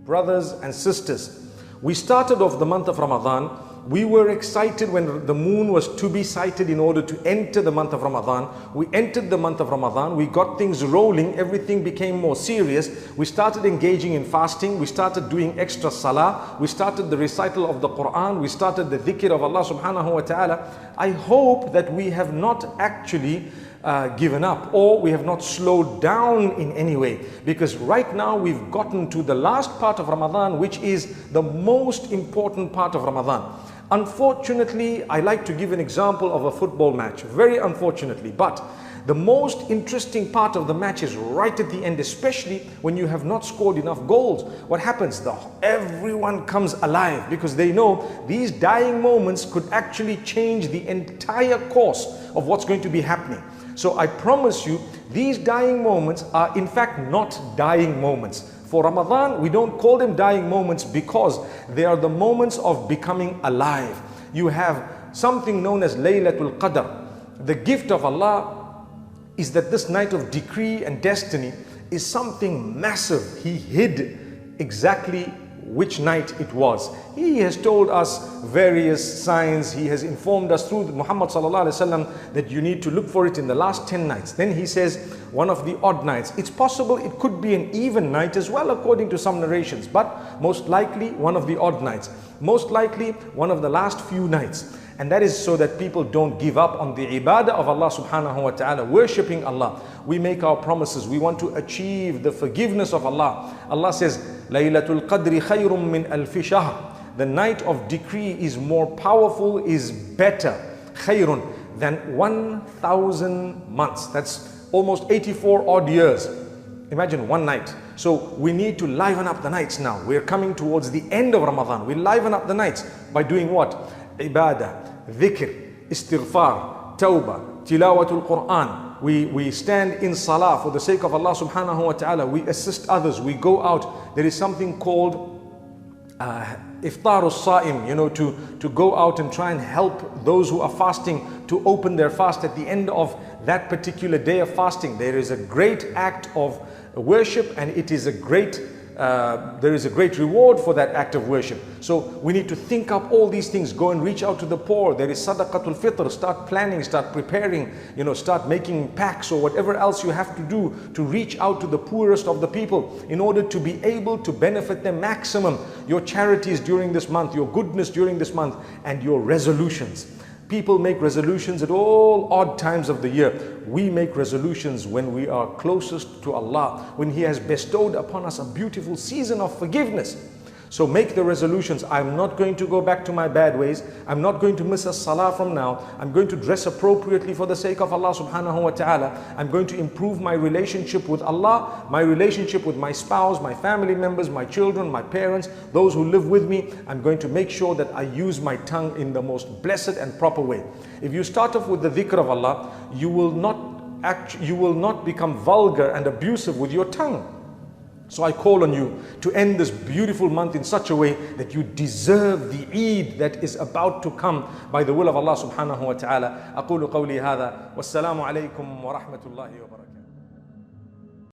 Brothers and sisters, we started off the month of Ramadan. We were excited when the moon was to be sighted in order to enter the month of Ramadan. We entered the month of Ramadan. We got things rolling. Everything became more serious. We started engaging in fasting. We started doing extra salah. We started the recital of the Qur'an. We started the dhikr of Allah subhanahu wa ta'ala. I hope that we have not actually given up, or we have not slowed down in any way, because right now we've gotten to the last part of Ramadan, which is the most important part of Ramadan. Unfortunately, I like to give an example of a football match, very unfortunately, but the most interesting part of the match is right at the end, especially when you have not scored enough goals. What happens? Everyone comes alive because they know these dying moments could actually change the entire course of what's going to be happening. So I promise you, these dying moments are in fact not dying moments. For Ramadan, we don't call them dying moments because they are the moments of becoming alive. You have something known as Laylatul Qadr. The gift of Allah is that this night of decree and destiny is something massive. He hid exactly which night it was. He has told us various signs. He has informed us through Muhammad sallallahu alaihi wasallam that you need to look for it in the last 10 nights. Then he says one of the odd nights. It's possible it could be an even night as well, according to some narrations, but most likely one of the odd nights. Most likely one of the last few nights. And that is so that people don't give up on the ibadah of Allah subhanahu wa ta'ala, worshipping Allah. We make our promises. We want to achieve the forgiveness of Allah. Allah says, Laylatul Qadri khayrum min alfi shahr. The night of decree is more powerful, is better, khayrun, than 1,000 months. That's almost 84 odd years. Imagine one night. So we need to liven up the nights now. We're coming towards the end of Ramadan. We liven up the nights by doing what? Ibadah, dhikr, istighfar, tawbah, tilawatul Qur'an. We stand in salah for the sake of Allah subhanahu wa ta'ala. We assist others. We go out. There is something called iftarus sa'im, to go out and try and help those who are fasting to open their fast at the end of that particular day of fasting. There is a great act of worship, and it is a great there is a great reward for that act of worship. So we need to think up all these things. Go and reach out to the poor. There is sadaqatul fitr. Start planning, start preparing, start making packs or whatever else you have to do to reach out to the poorest of the people in order to be able to benefit them maximum. Your charities during this month, your goodness during this month, and your resolutions. People make resolutions at all odd times of the year. We make resolutions when we are closest to Allah, when He has bestowed upon us a beautiful season of forgiveness. So make the resolutions. I'm not going to go back to my bad ways. I'm not going to miss a salah from now. I'm going to dress appropriately for the sake of Allah subhanahu wa ta'ala. I'm going to improve my relationship with Allah, my relationship with my spouse, my family members, my children, my parents, those who live with me. I'm going to make sure that I use my tongue in the most blessed and proper way. If you start off with the dhikr of Allah, you will not become vulgar and abusive with your tongue. So I call on you to end this beautiful month in such a way that you deserve the Eid that is about to come by the will of Allah subhanahu wa ta'ala. أقول قولي هذا والسلام عليكم ورحمة الله وبركاته.